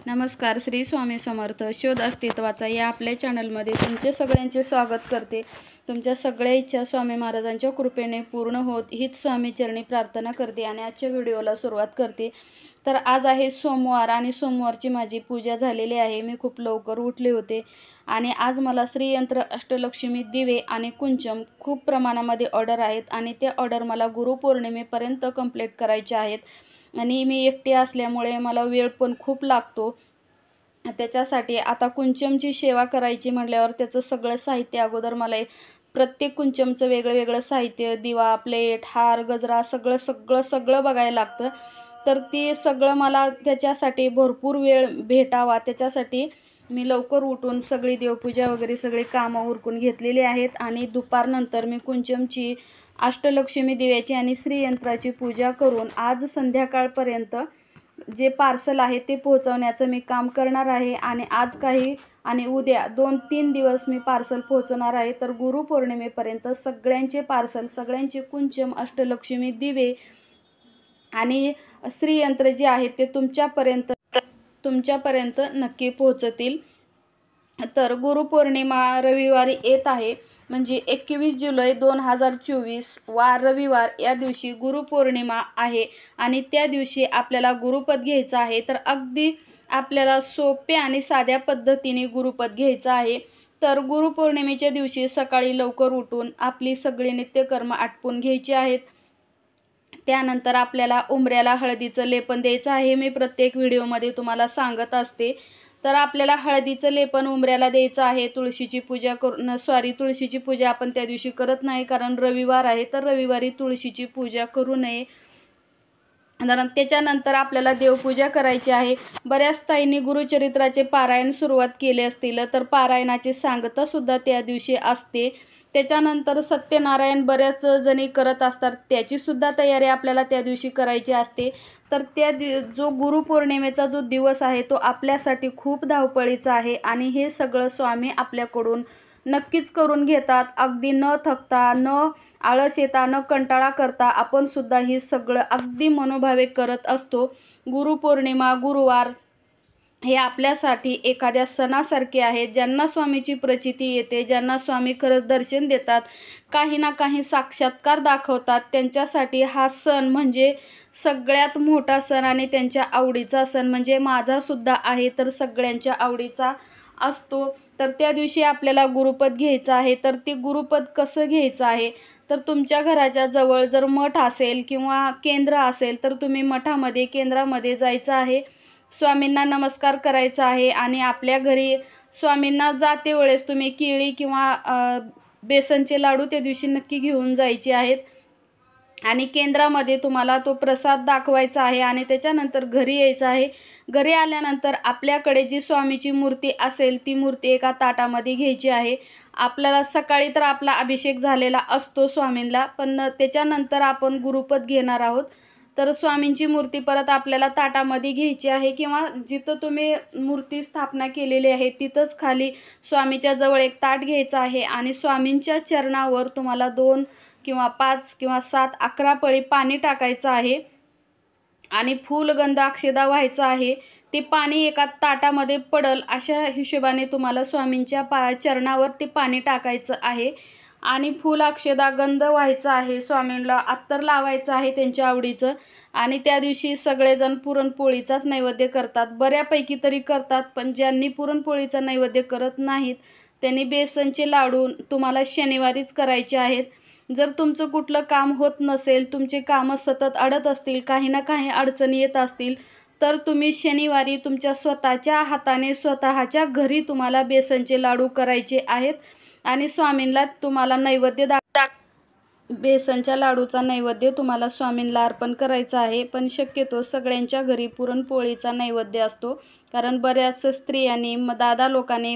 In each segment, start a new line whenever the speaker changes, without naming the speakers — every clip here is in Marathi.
नमस्कार. श्री स्वामी समर्थ. शोध अस्तित्वाचा या आपल्या चॅनलमध्ये तुमचे सगळ्यांचे स्वागत करते. तुमच्या सगळ्या इच्छा स्वामी महाराजांच्या कृपेने पूर्ण होत हीच स्वामी चरणी प्रार्थना करते आणि आजच्या व्हिडिओला सुरुवात करते. तर आज आहे सोमवार आणि सोमवारची माझी पूजा झालेली आहे. मी खूप लवकर उठले होते आणि आज मला श्रीयंत्र, अष्टलक्ष्मी, दिवे आणि कुंचम खूप प्रमाणामध्ये ऑर्डर आहेत आणि त्या ऑर्डर मला गुरुपौर्णिमेपर्यंत कंप्लीट करायच्या आहेत. आणि मी एकटी असल्यामुळे मला वेळ पण खूप लागतो. त्याच्यासाठी आता कुंचमची सेवा करायची म्हटल्यावर त्याचं सगळं साहित्य अगोदर मला प्रत्येक कुंचमचं वेगळं वेगळं साहित्य, दिवा, प्लेट, हार, गजरा सगळं बघायला लागतं. तर ती सगळं मला त्याच्यासाठी भरपूर वेळ भेटावा त्याच्यासाठी मी लवकर उठून सगळी देवपूजा वगैरे सगळी कामं उरकून घेतलेली आहेत आणि दुपारनंतर मी कुंचमची, अष्टलक्ष्मी, दिव्याची आणि श्रीयंत्राची पूजा करून आज संध्याकाळपर्यंत जे पार्सल आहे ते पोहोचवण्याचं मी काम करणार आहे. आणि आज काही आणि उद्या 2-3 दिवस मी पार्सल पोहोचवणार आहे. तर गुरुपौर्णिमेपर्यंत सगळ्यांचे पार्सल, सगळ्यांचे कुंचम, अष्टलक्ष्मी, दिवे आणि श्रीयंत्र जे आहे ते तुमच्यापर्यंत नक्की पोहोचतील. तर गुरुपौर्णिमा रविवारी येत आहे, म्हणजे 21 जुलै 2024 वार रविवार या दिवशी गुरुपौर्णिमा आहे आणि त्या दिवशी आपल्याला गुरुपद घ्यायचं आहे. तर अगदी आपल्याला सोप्या आणि साध्या पद्धतीने गुरुपद घ्यायचं आहे. तर गुरुपौर्णिमेच्या दिवशी सकाळी लवकर उठून आपली सगळी नित्यकर्म आटपून घ्यायची आहेत. त्यानंतर आपल्याला उंबऱ्याला हळदीचं लेपन द्यायचं आहे. मी प्रत्येक व्हिडिओमध्ये तुम्हाला सांगत असते. तर आपल्याला हळदीचं लेपन उंबऱ्याला द्यायचं आहे. तुळशीची पूजा आपण त्या दिवशी करत नाही कारण रविवार आहे. तर रविवारी तुळशीची पूजा करू नये. त्याच्यानंतर आपल्याला देवपूजा करायची आहे. बऱ्याच ताईंनी गुरुचरित्राचे पारायण सुरुवात केले असतील तर पारायणाची सांगता सुद्धा त्या दिवशी असते. त्याच्यानंतर सत्यनारायण बऱ्याच जणी करत असतात, त्याची सुद्धा तयारी आपल्याला त्या दिवशी करायची असते. तर जो गुरुपौर्णिमेचा जो दिवस आहे तो आपल्यासाठी खूप धावपळीचा आहे आणि हे सगळं स्वामी आपल्याकडून नक्कीच करून घेतात. अगदी न थकता, न आळस येता, न कंटाळा करता आपण सुद्धा हे सगळं अगदी मनोभावे करत असतो. गुरुपौर्णिमा, गुरुवार हे आपल्यासाठी एखाद्या सणासारखे आहेत. ज्यांना स्वामीची प्रचिती येते, ज्यांना स्वामी खरंच दर्शन देतात, काही ना काही साक्षात्कार दाखवतात, त्यांच्यासाठी हा सण म्हणजे सगळ्यात मोठा सण आणि त्यांच्या आवडीचा सण म्हणजे माझासुद्धा आहे. तर सगळ्यांच्या आवडीचा असतो. तर त्या दिवशी आपल्याला गुरुपद घ्यायचं आहे. तर ते गुरुपद कसं घ्यायचं आहे, तर तुमच्या घराच्या जवळ जर मठ असेल किंवा केंद्र असेल तर तुम्ही मठामध्ये, केंद्रामध्ये जायचं आहे. स्वामींना नमस्कार करायचा आहे आणि आपल्या घरी स्वामींना जाते वेळेस तुम्ही केळी किंवा बेसनचे लाडू त्या दिवशी नक्की घेऊन जायचे आहेत. आणि केंद्रामध्ये तुम्हाला तो प्रसाद दाखवायचा आहे आणि त्याच्यानंतर घरी यायचं आहे. घरी आल्यानंतर आपल्याकडे जी स्वामीची मूर्ती असेल ती मूर्ती एका ताटामध्ये घ्यायची आहे. आपल्याला सकाळी तर आपला अभिषेक झालेला असतो स्वामींना, पण त्याच्यानंतर आपण गुरुपद घेणार आहोत. तर स्वामींची मूर्ती परत आपल्याला ताटामध्ये घ्यायची आहे किंवा जिथं तुम्ही मूर्ती स्थापना केलेली आहे तिथंच खाली स्वामीच्या जवळ एक ताट घ्यायचं आहे आणि स्वामींच्या चरणावर तुम्हाला 2 किंवा 5 किंवा 7, 11 पळी पाणी टाकायचं आहे आणि फूलगंध अक्षदा व्हायचं आहे. ते पाणी एका ताटामध्ये पडल अशा हिशोबाने तुम्हाला स्वामींच्या चरणावर ते पाणी टाकायचं आहे आणि फूल, अक्षदा, गंध व्हायचा आहे. स्वामींना अत्तर लावायचं आहे त्यांच्या आवडीचं. आणि त्या दिवशी सगळेजण पुरणपोळीचाच नैवेद्य करतात, बऱ्यापैकी तरी करतात. पण ज्यांनी पुरणपोळीचा नैवेद्य करत नाहीत त्यांनी बेसनचे लाडू तुम्हाला शनिवारीच करायचे आहेत. जर तुमचं कुठलं काम होत नसेल, तुमचे कामं सतत अडत असतील, काही ना काही अडचणी येत असतील तर तुम्ही शनिवारी तुमच्या स्वतःच्या हाताने स्वतःच्या घरी तुम्हाला बेसनचे लाडू करायचे आहेत आणि स्वामींना तुम्हाला नैवेद्य बेसनच्या लाडूचा नैवेद्य तुम्हाला स्वामींना अर्पण करायचा आहे. पण शक्यतो सगळ्यांच्या घरी पुरणपोळीचा नैवेद्य असतो कारण बऱ्याच स्त्रियांनी, दादा लोकांनी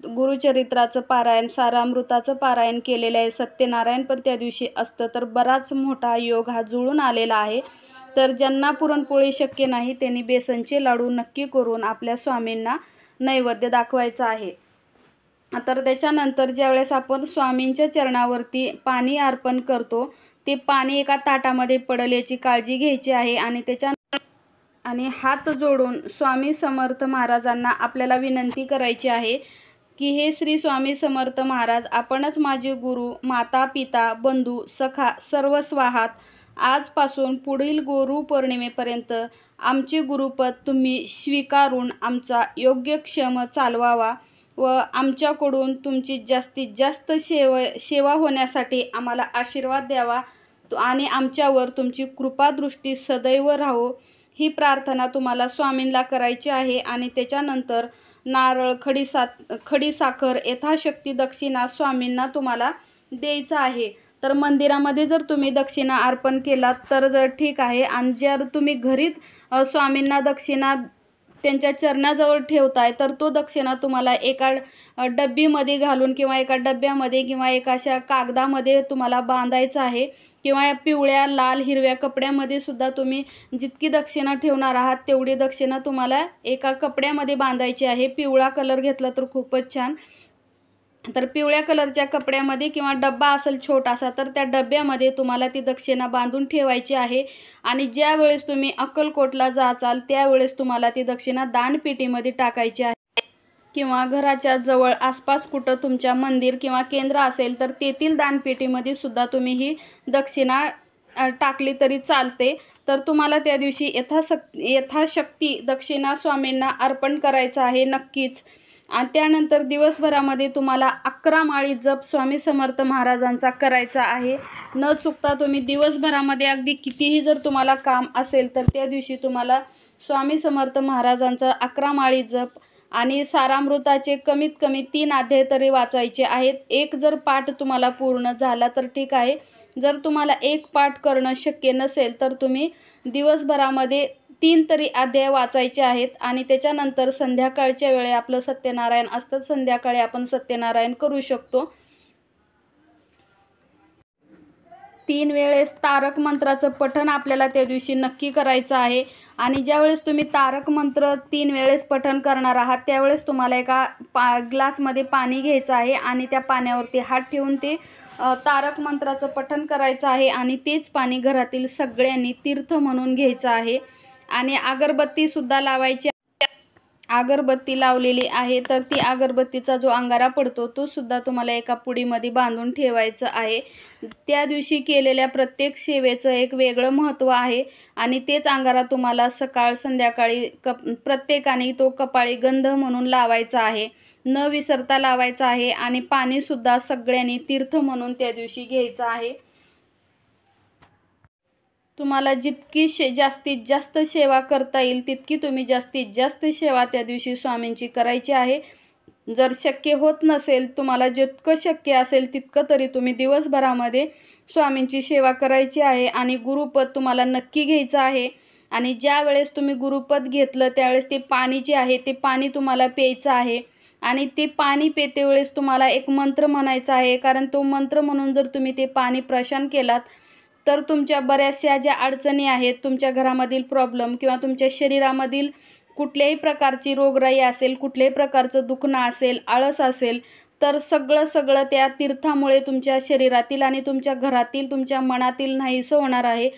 गुरुचरित्राचं पारायण, सारामृताचं पारायण केलेलं आहे. सत्यनारायण पण त्या दिवशी असतं. तर बराच मोठा योग हा जुळून आलेला आहे. तर ज्यांना पुरणपोळी शक्य नाही त्यांनी बेसनचे लाडू नक्की करून आपल्या स्वामींना नैवेद्य दाखवायचा आहे. तर त्याच्यानंतर ज्यावेळेस आपण स्वामींच्या चरणावरती पाणी अर्पण करतो ते पाणी एका ताटामध्ये पडेल याची काळजी घ्यायची आहे. आणि आणि हात जोडून स्वामी समर्थ महाराजांना आपल्याला विनंती करायची आहे की हे श्री स्वामी समर्थ महाराज, आपणच माझे गुरु, माता, पिता, बंधू, सखा सर्वस्व आहात. आजपासून पुढील गुरुपौर्णिमेपर्यंत आमचे गुरुपद तुम्ही स्वीकारून आमचा योग्यक्षम चालवावा व आमच्याकडून तुमची जास्तीत जास्त सेवा होण्यासाठी आम्हाला आशीर्वाद द्यावा आणि आमच्यावर तुमची कृपादृष्टी सदैव राहो, ही प्रार्थना तुम्हाला स्वामींना करायची आहे. आणि त्याच्यानंतर नारळ, खडीसाखर यथाशक्ती दक्षिणा स्वामींना तुम्हाला द्यायचं आहे. तर मंदिरामध्ये जर तुम्ही दक्षिणा अर्पण केलात तर जर ठीक आहे, आणि जर तुम्ही घरीच स्वामींना दक्षिणा त्यांच्या चरणाजवळ ठेवताय तर तो दक्षिणा तुम्हाला एका डब्बीमध्ये घालून किंवा एका डब्यामध्ये किंवा एका अशा कागदामध्ये तुम्हाला बांधायचं आहे, किंवा पिवळ्या, लाल, हिरव्या कपड्यामध्ये सुद्धा तुम्ही जितकी दक्षिणा ठेवणार आहात तेवढी दक्षिणा तुम्हाला एका कपड्यामध्ये बांधायची आहे. पिवळा कलर घेतला तर खूपच छान. तर पिवळ्या कलरच्या कपड्यामध्ये किंवा डब्बा असेल छोटासा तर त्या डब्यामध्ये तुम्हाला ती दक्षिणा बांधून ठेवायची आहे. आणि ज्या वेळेस तुम्ही अक्कलकोटला जाचाल त्यावेळेस तुम्हाला ती दक्षिणा दानपेटीमध्ये टाकायची आहे, किंवा घराच्या जवळ आसपास कुठं तुमच्या मंदिर किंवा केंद्र असेल तर तेथील दानपेटीमध्ये सुद्धा तुम्ही ही दक्षिणा टाकली तरी चालते. तर तुम्हाला त्या दिवशी यथाशक्ती दक्षिणा स्वामींना अर्पण करायचं आहे नक्कीच. आणि त्यानंतर दिवसभरामध्ये तुम्हाला 11 माळी जप स्वामी समर्थ महाराजांचा करायचा आहे. न चुकता तुम्ही दिवसभरामध्ये अगदी कितीही जर तुम्हाला काम असेल तर त्या दिवशी तुम्हाला स्वामी समर्थ महाराजांचा 11 माळी जप आणि सारामृताचे कमीत कमी 3 अध्याय तरी वाचायचे आहेत. एक जर पाठ तुम्हाला पूर्ण झाला तर ठीक आहे. जर तुम्हाला एक पाठ करणं शक्य नसेल तर तुम्ही दिवसभरामध्ये 3 तरी अध्याय वाचायचे आहेत. आणि त्याच्यानंतर संध्याकाळच्या वेळी आपलं सत्यनारायण असतं, संध्याकाळी आपण सत्यनारायण करू शकतो. 3 वेळेस तारक मंत्राचं पठण आपल्याला त्या दिवशी नक्की करायचं आहे. आणि ज्यावेळेस तुम्ही तारक मंत्र 3 वेळेस पठण करणार आहात त्यावेळेस तुम्हाला एका ग्लासमध्ये पाणी घ्यायचं आहे आणि त्या पाण्यावरती हात ठेवून ते तारक मंत्राचं पठण करायचं आहे. आणि तेच पाणी घरातील सगळ्यांनी तीर्थ म्हणून घ्यायचं आहे. आणि अगरबत्तीसुद्धा लावायची. अगरबत्ती लावलेली आहे तर ती अगरबत्तीचा जो अंगारा पडतो तो सुद्धा तुम्हाला एका पुडीमध्ये बांधून ठेवायचं आहे. त्या दिवशी केलेल्या प्रत्येक सेवेचं एक वेगळं महत्त्व आहे. आणि तेच अंगारा तुम्हाला सकाळ संध्याकाळी प्रत्येकाने तो कपाळी गंध म्हणून लावायचा आहे, न विसरता लावायचा आहे. आणि पाणीसुद्धा सगळ्यांनी तीर्थ म्हणून त्या दिवशी घ्यायचं आहे. तुम्हाला जितकी जास्तीत जास्त सेवा करता येईल तितकी तुम्ही जास्तीत जास्त सेवा त्या दिवशी स्वामींची करायची आहे. जर शक्य होत नसेल, तुम्हाला जितकं शक्य असेल तितकं तरी तुम्ही दिवसभरामध्ये स्वामींची सेवा करायची आहे. आणि गुरुपद तुम्हाला नक्की घ्यायचं आहे. आणि ज्या वेळेस तुम्ही गुरुपद घेतलं त्यावेळेस ते पाणी जे आहे ते पाणी तुम्हाला प्यायचं आहे. आणि ते पाणी पिते वेळेस तुम्हाला एक मंत्र म्हणायचा आहे, कारण तो मंत्र म्हणून जर तुम्ही ते पाणी प्राशन केलात तर तुमच्या बऱ्याचशा ज्या अडचणी आहेत, तुमच्या घरामधील प्रॉब्लेम किंवा तुमच्या शरीरामधील कुठल्याही प्रकारची रोगराई असेल, कुठल्याही प्रकारचं दुखणं असेल, आळस असेल, तर सगळं त्या तीर्थामुळे तुमच्या शरीरातील आणि तुमच्या घरातील, तुमच्या मनातील नाहीसं होणार आहे.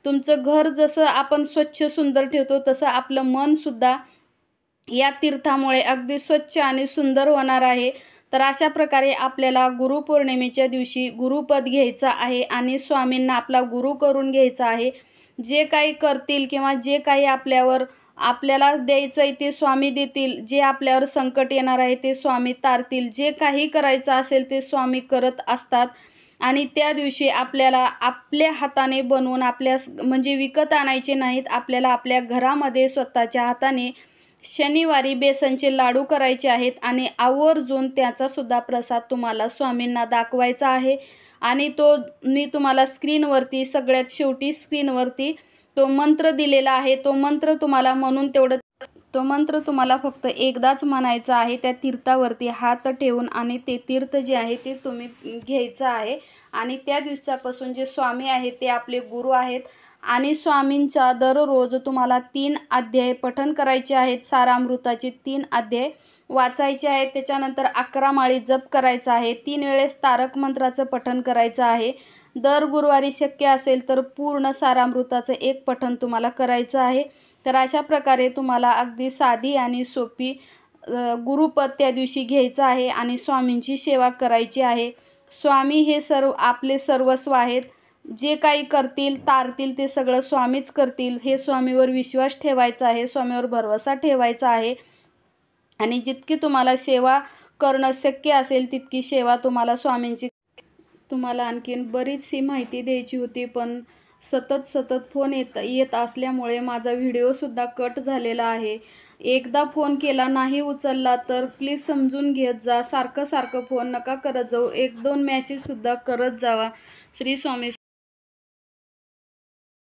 तुमचं घर जसं आपण स्वच्छ सुंदर ठेवतो तसं आपलं मनसुद्धा या तीर्थामुळे अगदी स्वच्छ आणि सुंदर होणार आहे. तर अशा प्रकारे आपल्याला गुरुपौर्णिमेच्या दिवशी गुरुपद घ्यायचं आहे आणि स्वामींना आपला गुरु करून घ्यायचा आहे. जे काही करतील किंवा जे काही आपल्याला द्यायचं आहे ते स्वामी देतील. जे आपल्यावर संकट येणार आहे ते स्वामी तारतील. जे काही करायचं असेल ते स्वामी करत असतात. आणि त्या दिवशी आपल्याला आपल्या हाताने बनवून म्हणजे विकत आणायचे नाहीत. आपल्याला आपल्या घरामध्ये स्वतःच्या हाताने शनिवारी बेसनचे लाडू करायचे आहेत आणि आवर्जून त्याचासुद्धा प्रसाद तुम्हाला स्वामींना दाखवायचा आहे. आणि तो मी तुम्हाला स्क्रीनवरती सगळ्यात शेवटी स्क्रीनवरती तो मंत्र दिलेला आहे. तो मंत्र तुम्हाला म्हणून तो मंत्र तुम्हाला फक्त एकदाच म्हणायचा आहे. त्या तीर्थावरती हात ठेवून आणि ते तीर्थ जे आहे ते तुम्ही घ्यायचं आहे. आणि त्या दिवसापासून जे स्वामी आहेत ते आपले गुरु आहेत. आणि स्वामींचा दररोज तुम्हाला 3 अध्याय पठण करायचे आहेत. सारामृताचे 3 अध्याय वाचायचे आहेत. त्याच्यानंतर 11 माळी जप करायचा आहे. 3 वेळेस तारक मंत्राचं पठण करायचं आहे. दर गुरुवारी शक्य असेल तर पूर्ण सारामृताचं एक पठण तुम्हाला करायचं आहे. तर अशा प्रकारे तुम्हाला अगदी साधी आणि सोपी गुरुपद त्या दिवशी घ्यायचं आहे आणि स्वामींची सेवा करायची आहे. स्वामी हे आपले सर्वस्व आहेत. जे काही करतील तारतील ते सगळं स्वामीच करतील. हे स्वामीवर विश्वास ठेवायचा आहे, स्वामीवर भरवसा ठेवायचा आहे आणि जितकी तुम्हाला सेवा करणं शक्य असेल तितकी सेवा तुम्हाला स्वामींची. तुम्हाला आणखीन बरीचशी माहिती द्यायची होती, पण सतत फोन येत असल्यामुळे माझा व्हिडिओसुद्धा कट झालेला आहे. एकदा फोन केला नाही उचलला तर प्लीज समजून घेत जा. सारखं फोन नका करत जाऊ. 1-2 मेसेजसुद्धा करत जावा. श्री स्वामी